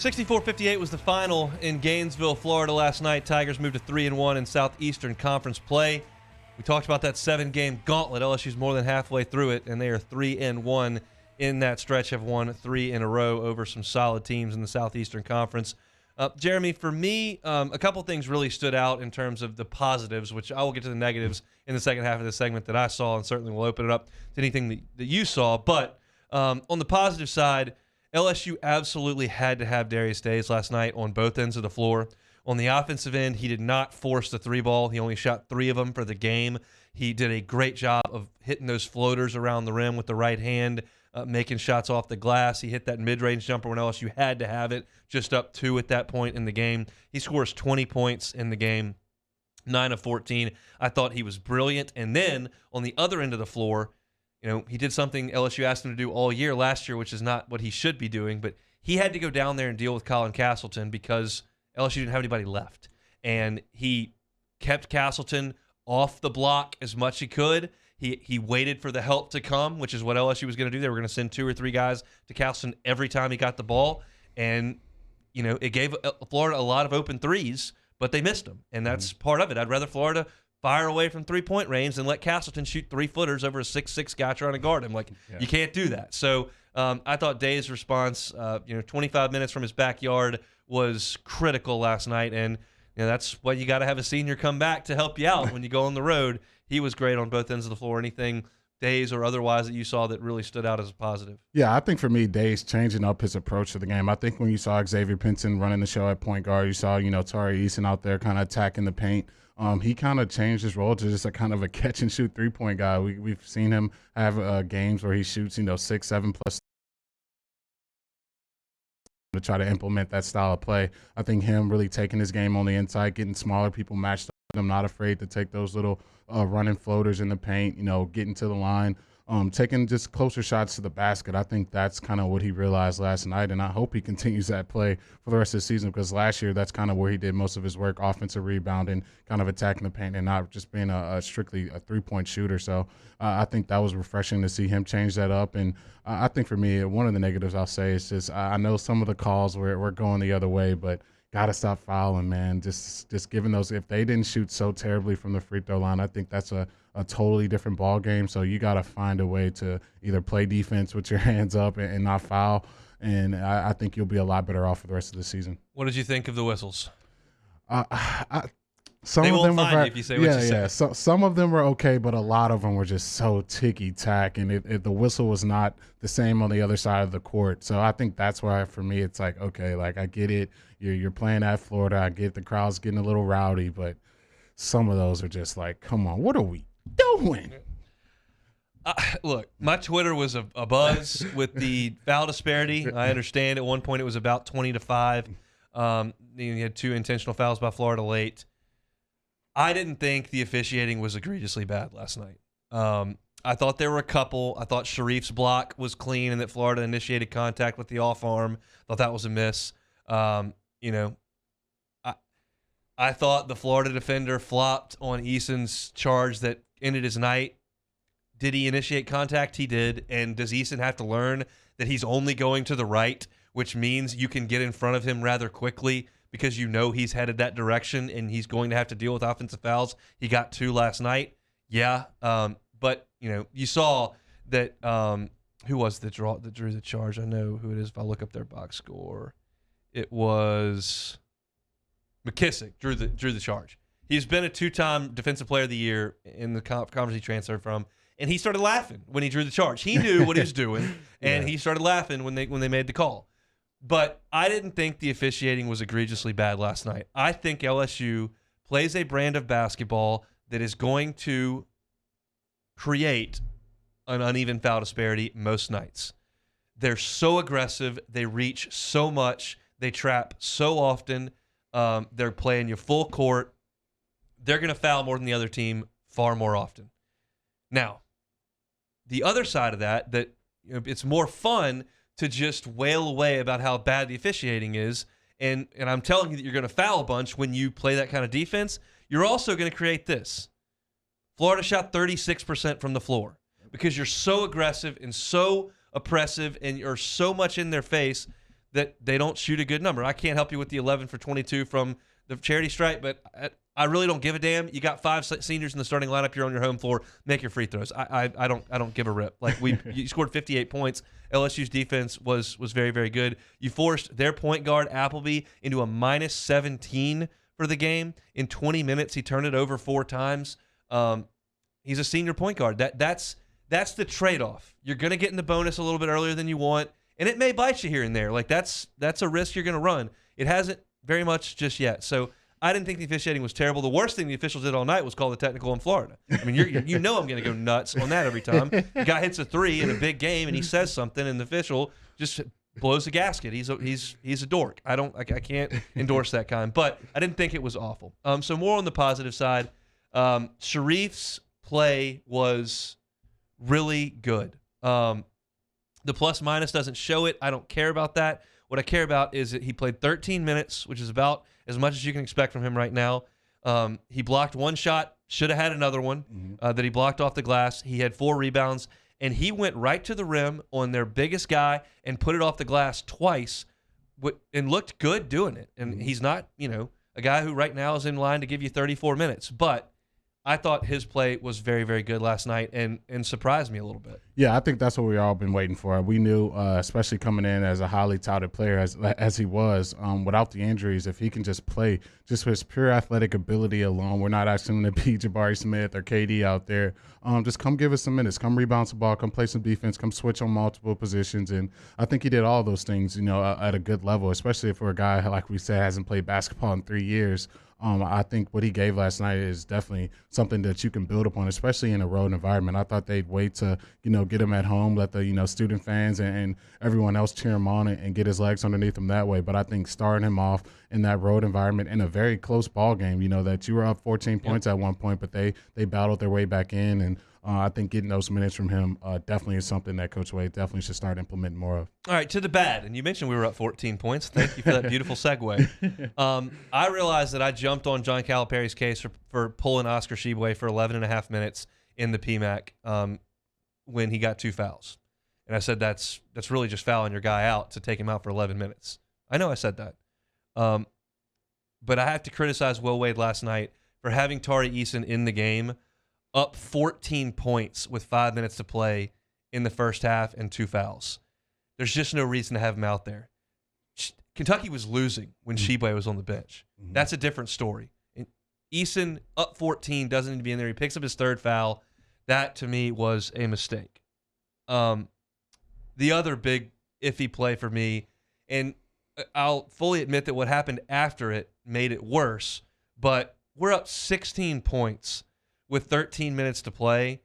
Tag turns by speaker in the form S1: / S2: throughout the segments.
S1: 64-58 was the final in Gainesville, Florida last night. Tigers moved to 3-1 in Southeastern Conference play. We talked about that 7-game gauntlet. LSU's more than halfway through it, and they are 3-1 in that stretch, have won 3 in a row over some solid teams in the Southeastern Conference. Jeremy, for me, a couple things really stood out in terms of the positives, which I will get to the negatives in the second half of this segment that I saw, and certainly we'll open it up to anything that you saw. But on the positive side, LSU absolutely had to have Darius Days last night on both ends of the floor. On the offensive end, he did not force the 3-ball. He only shot 3 of them for the game. He did a great job of hitting those floaters around the rim with the right hand, making shots off the glass. He hit that mid-range jumper when LSU had to have it, just up 2 at that point in the game. He scores 20 points in the game, 9 of 14. I thought he was brilliant. And then on the other end of the floor, he did something LSU asked him to do all year last year, which is not what he should be doing, but he had to go down there and deal with Colin Castleton because LSU didn't have anybody left. And he kept Castleton off the block as much as he could. He waited for the help to come, which is what LSU was going to do. They were going to send 2 or 3 guys to Castleton every time he got the ball. And, it gave Florida a lot of open threes, but they missed them. And that's part of it. I'd rather Florida fire away from 3-point range and let Castleton shoot 3-footers over a 6'6" guy trying to guard him. You can't do that. So I thought Day's response, 25 minutes from his backyard was critical last night. And that's why you got to have a senior come back to help you out when you go on the road. He was great on both ends of the floor. Anything Days or otherwise that you saw that really stood out as a positive?
S2: Yeah, I think for me, Days changing up his approach to the game. I think when you saw Xavier Pinson running the show at point guard, you saw, Tari Eason out there kind of attacking the paint. He kind of changed his role to just a kind of a catch-and-shoot three-point guy. We've seen him have games where he shoots, 6, 7 plus to try to implement that style of play. I think him really taking his game on the inside, getting smaller people matched up with him, not afraid to take those little running floaters in the paint, getting to the line, taking just closer shots to the basket. I think that's kind of what he realized last night, and I hope he continues that play for the rest of the season because last year that's kind of where he did most of his work, offensive rebounding, kind of attacking the paint and not just being strictly a three-point shooter. So I think that was refreshing to see him change that up. And I think for me, one of the negatives I'll say is just I know some of the calls were going the other way, but got to stop fouling, man. Just giving those – if they didn't shoot so terribly from the free throw line, I think that's a totally different ball game. So you got to find a way to either play defense with your hands up and not foul, and I think you'll be a lot better off for the rest of the season.
S1: What did you think of the whistles?
S2: Some
S1: they
S2: of them
S1: won't find
S2: were,
S1: you if you say what you say.
S2: Yeah. So some of them were okay, but a lot of them were just so ticky-tack, and the whistle was not the same on the other side of the court. So I think that's why, for me, it's like, okay, I get it. You're playing at Florida. I get the crowd's getting a little rowdy, but some of those are just like, come on, what are we doing?
S1: Look, my Twitter was a buzz with the foul disparity. I understand at one point it was about 20-5. You had 2 intentional fouls by Florida late. I didn't think the officiating was egregiously bad last night. I thought there were a couple. I thought Sharif's block was clean and that Florida initiated contact with the off arm. Thought that was a miss. I thought the Florida defender flopped on Eason's charge that ended his night. Did he initiate contact? He did. And does Eason have to learn that he's only going to the right, which means you can get in front of him rather quickly because he's headed that direction and he's going to have to deal with offensive fouls? He got 2 last night. Yeah. But, you saw that who was that drew the charge? I know who it is if I look up their box score. It was McKissick drew the charge. He's been a 2-time Defensive Player of the Year in the conference he transferred from, and he started laughing when he drew the charge. He knew what he was doing, and he started laughing when they made the call. But I didn't think the officiating was egregiously bad last night. I think LSU plays a brand of basketball that is going to create an uneven foul disparity most nights. They're so aggressive. They reach so much. They trap so often. They're playing you full court. They're going to foul more than the other team far more often. Now, the other side of that it's more fun to just wail away about how bad the officiating is, and I'm telling you that you're going to foul a bunch when you play that kind of defense. You're also going to create this. Florida shot 36% from the floor because you're so aggressive and so oppressive and you're so much in their face that they don't shoot a good number. I can't help you with the 11 for 22 from the charity stripe, but I really don't give a damn. You got 5 seniors in the starting lineup. You're on your home floor. Make your free throws. I don't give a rip. Like you scored 58 points. LSU's defense was very, very good. You forced their point guard Appleby into a minus 17 for the game. In 20 minutes, he turned it over 4 times. He's a senior point guard. That's the trade-off. You're going to get in the bonus a little bit earlier than you want, and it may bite you here and there. Like that's a risk you're going to run. It hasn't very much just yet. So I didn't think the officiating was terrible. The worst thing the officials did all night was call the technical in Florida. I mean, you know I'm going to go nuts on that every time. The guy hits a 3 in a big game and he says something, and the official just blows the gasket. He's a dork. I can't endorse that kind. But I didn't think it was awful. So more on the positive side. Sharif's play was really good. The plus minus doesn't show it. I don't care about that. What I care about is that he played 13 minutes, which is about as much as you can expect from him right now. He blocked 1 shot, should have had another one that he blocked off the glass. He had 4 rebounds, and he went right to the rim on their biggest guy and put it off the glass twice and looked good doing it. And he's not, a guy who right now is in line to give you 34 minutes. But I thought his play was very, very good last night and surprised me a little bit.
S2: Yeah, I think that's what we all been waiting for. We knew, especially coming in as a highly touted player as he was, without the injuries, if he can just play just with his pure athletic ability alone, we're not asking him to be Jabari Smith or KD out there. Just come give us some minutes, come rebound some ball, come play some defense, come switch on multiple positions. And I think he did all those things, at a good level, especially for a guy, like we said, hasn't played basketball in 3 years. I think what he gave last night is definitely something that you can build upon, especially in a road environment. I thought they'd wait to, get him at home, let the, student fans and everyone else cheer him on and get his legs underneath him that way. But I think starting him off in that road environment in a very close ball game, that you were up 14 points at one point, but they battled their way back in. And I think getting those minutes from him definitely is something that Coach Wade definitely should start implementing more of.
S1: All right, to the bad. And you mentioned we were up 14 points. Thank you for that beautiful segue. I realized that I jumped on John Calipari's case for pulling Oscar Tshiebwe for 11 and a half minutes in the PMAC when he got 2 fouls. And I said that's really just fouling your guy out to take him out for 11 minutes. I know I said that. But I have to criticize Will Wade last night for having Tari Eason in the game up 14 points with 5 minutes to play in the first half and 2 fouls. There's just no reason to have him out there. Kentucky was losing when Tshiebwe was on the bench. That's a different story. And Eason up 14, doesn't need to be in there. He picks up his 3rd foul. That, to me, was a mistake. The other big iffy play for me, and I'll fully admit that what happened after it made it worse, but we're up 16 points with 13 minutes to play,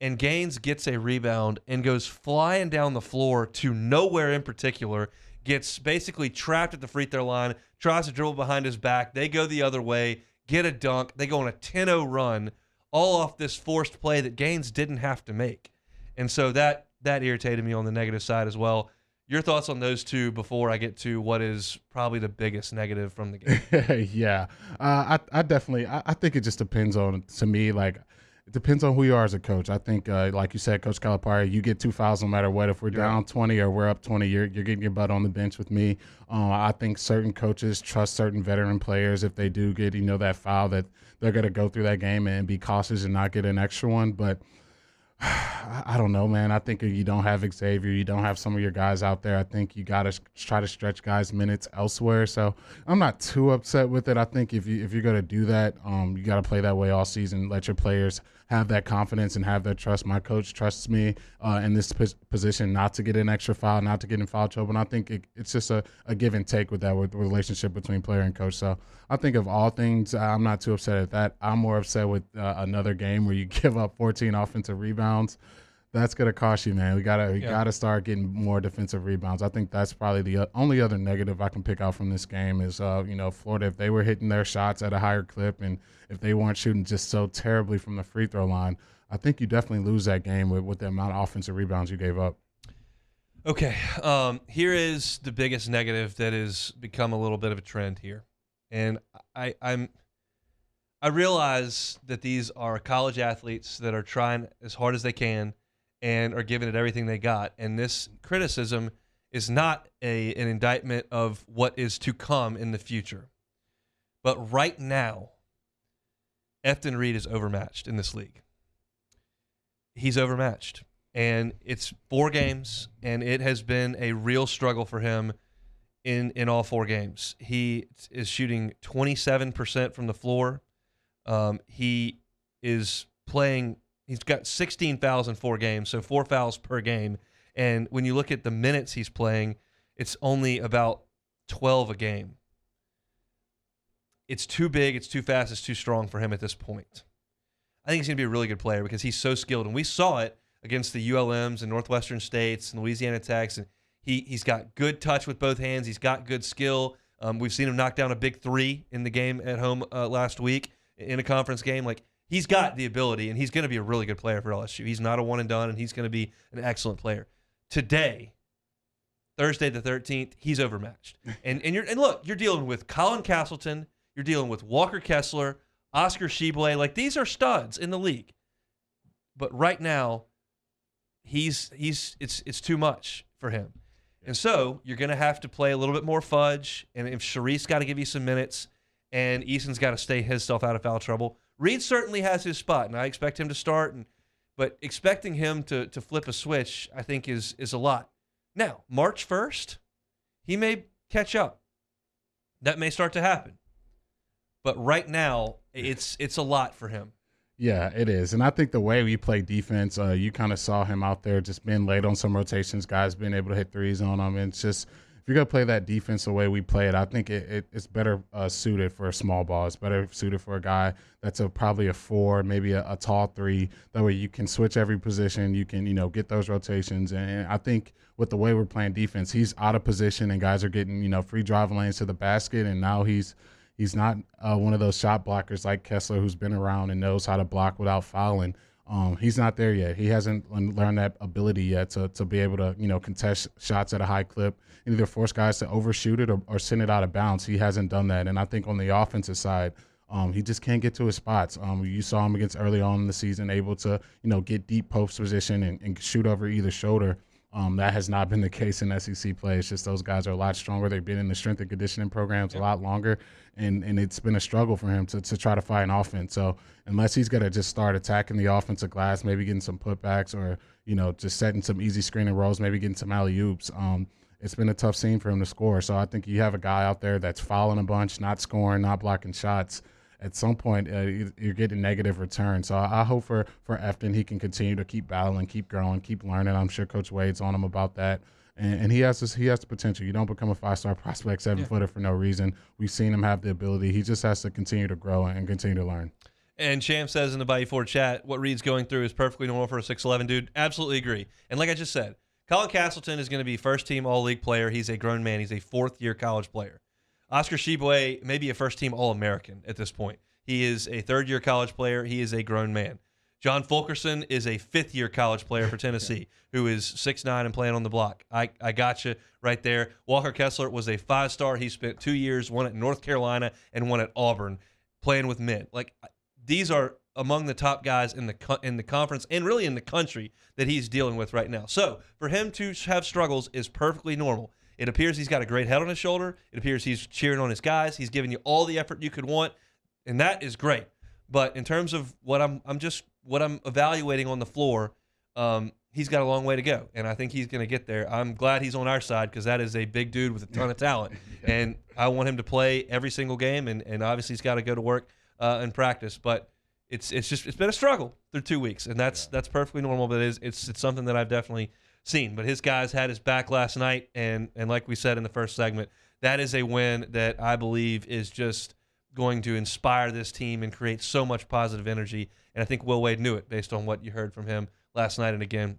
S1: and Gaines gets a rebound and goes flying down the floor to nowhere in particular, gets basically trapped at the free throw line, tries to dribble behind his back. They go the other way, get a dunk. They go on a 10-0 run, all off this forced play that Gaines didn't have to make. And so that irritated me on the negative side as well. Your thoughts on those two before I get to what is probably the biggest negative from the game?
S2: Yeah, I definitely I think it just depends on, to me, like, it depends on who you are as a coach. I think, like you said, Coach Calipari, you get 2 fouls no matter what. If we're down 20 or we're up 20, you're getting your butt on the bench with me. I think certain coaches trust certain veteran players. If they do get, that foul, that they're going to go through that game and be cautious and not get an extra one. But I don't know, man. I think if you don't have Xavier, you don't have some of your guys out there, I think you got to try to stretch guys' minutes elsewhere. So I'm not too upset with it. I think if you're going to do that, you got to play that way all season. Let your players have that confidence and have that trust. My coach trusts me in this position not to get an extra foul, not to get in foul trouble. And I think it's just a give and take with that, with the relationship between player and coach. So I think of all things, I'm not too upset at that. I'm more upset with another game where you give up 14 offensive rebounds. That's gonna cost you, man. We gotta start getting more defensive rebounds. I think that's probably the only other negative I can pick out from this game is, Florida, if they were hitting their shots at a higher clip and if they weren't shooting just so terribly from the free throw line, I think you definitely lose that game with the amount of offensive rebounds you gave up.
S1: Okay, here is the biggest negative that has become a little bit of a trend here, and I realize that these are college athletes that are trying as hard as they can and are giving it everything they got. And this criticism is not an indictment of what is to come in the future. But right now, Efton Reed is overmatched in this league. He's overmatched. And it's 4 games, and it has been a real struggle for him in all 4 games. He is shooting 27% from the floor. He is playing, he's got 16 fouls in 4 games, so 4 fouls per game. And when you look at the minutes he's playing, it's only about 12 a game. It's too big, it's too fast, it's too strong for him at this point. I think he's going to be a really good player because he's so skilled. And we saw it against the ULMs and Northwestern States and Louisiana Techs. And he's got good touch with both hands. He's got good skill. We've seen him knock down a big 3 in the game at home last week in a conference game. Like, he's got the ability, and he's going to be a really good player for LSU. He's not a one and done, and he's going to be an excellent player. Today, Thursday the 13th, he's overmatched. And look, you're dealing with Colin Castleton, you're dealing with Walker Kessler, Oscar Tshiebwe. Like, these are studs in the league. But right now, it's too much for him. And so you're going to have to play a little bit more fudge. And if Sharice's got to give you some minutes and Eason's got to stay himself out of foul trouble, Reed certainly has his spot, and I expect him to start. But expecting him to flip a switch, I think, is a lot. Now, March 1st, he may catch up. That may start to happen. But right now, it's a lot for him.
S2: Yeah, it is. And I think the way we play defense, you kind of saw him out there just being late on some rotations, guys being able to hit threes on him. And it's just, if you're going to play that defense the way we play it, I think it's better suited for a small ball. It's better suited for a guy that's probably a 4, maybe a tall 3. That way you can switch every position. You can, get those rotations. And I think with the way we're playing defense, he's out of position and guys are getting, free driving lanes to the basket. And now he's not one of those shot blockers like Kessler, who's been around and knows how to block without fouling. He's not there yet. He hasn't learned that ability yet to be able to, contest shots at a high clip, and either force guys to overshoot it or send it out of bounds. He hasn't done that. And I think on the offensive side, he just can't get to his spots. You saw him against early on in the season, able to, get deep post position and shoot over either shoulder. That has not been the case in SEC play. It's just those guys are a lot stronger. They've been in the strength and conditioning programs a lot longer, and it's been a struggle for him to try to fight an offense. So unless he's going to just start attacking the offensive glass, maybe getting some putbacks or, just setting some easy screening rolls, maybe getting some alley-oops, it's been a tough scene for him to score. So I think you have a guy out there that's fouling a bunch, not scoring, not blocking shots. At some point, you're getting negative return. So I hope for Efton he can continue to keep battling, keep growing, keep learning. I'm sure Coach Wade's on him about that. And he has the potential. You don't become a 5-star prospect, 7-footer for no reason. We've seen him have the ability. He just has to continue to grow and continue to learn.
S1: And Sham says in the Bayou Ford chat, what Reed's going through is perfectly normal for a 6'11 dude. Absolutely agree. And like I just said, Colin Castleton is going to be first-team All-League player. He's a grown man. He's a 4th-year college player. Oscar Tshiebwe may be a first-team All-American at this point. He is a 3rd-year college player. He is a grown man. John Fulkerson is a 5th-year college player for Tennessee who is 6'9" and playing on the block. I got you right there. Walker Kessler was a 5-star. He spent 2 years, one at North Carolina and one at Auburn, playing with men. Like, these are among the top guys in the conference and really in the country that he's dealing with right now. So for him to have struggles is perfectly normal. It appears he's got a great head on his shoulder. It appears he's cheering on his guys. He's giving you all the effort you could want, and that is great. But in terms of what I'm evaluating on the floor, he's got a long way to go, and I think he's going to get there. I'm glad he's on our side because that is a big dude with a ton of talent, and I want him to play every single game. And obviously he's got to go to work and practice, but it's been a struggle through 2 weeks, and that's perfectly normal. But it's something that I've definitely seen. But his guys had his back last night, and like we said in the first segment, that is a win that I believe is just going to inspire this team and create so much positive energy. And I think Will Wade knew it based on what you heard from him last night and again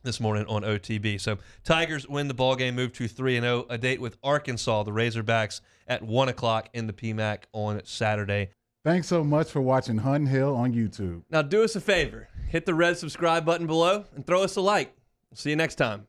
S1: this morning on OTB. So Tigers win the ball game, move to 3-0, a date with Arkansas, the Razorbacks, at 1 o'clock in the PMAC on Saturday.
S2: Thanks so much for watching Hunt Hill on YouTube.
S1: Now do us a favor, hit the red subscribe button below and throw us a like. We'll see you next time.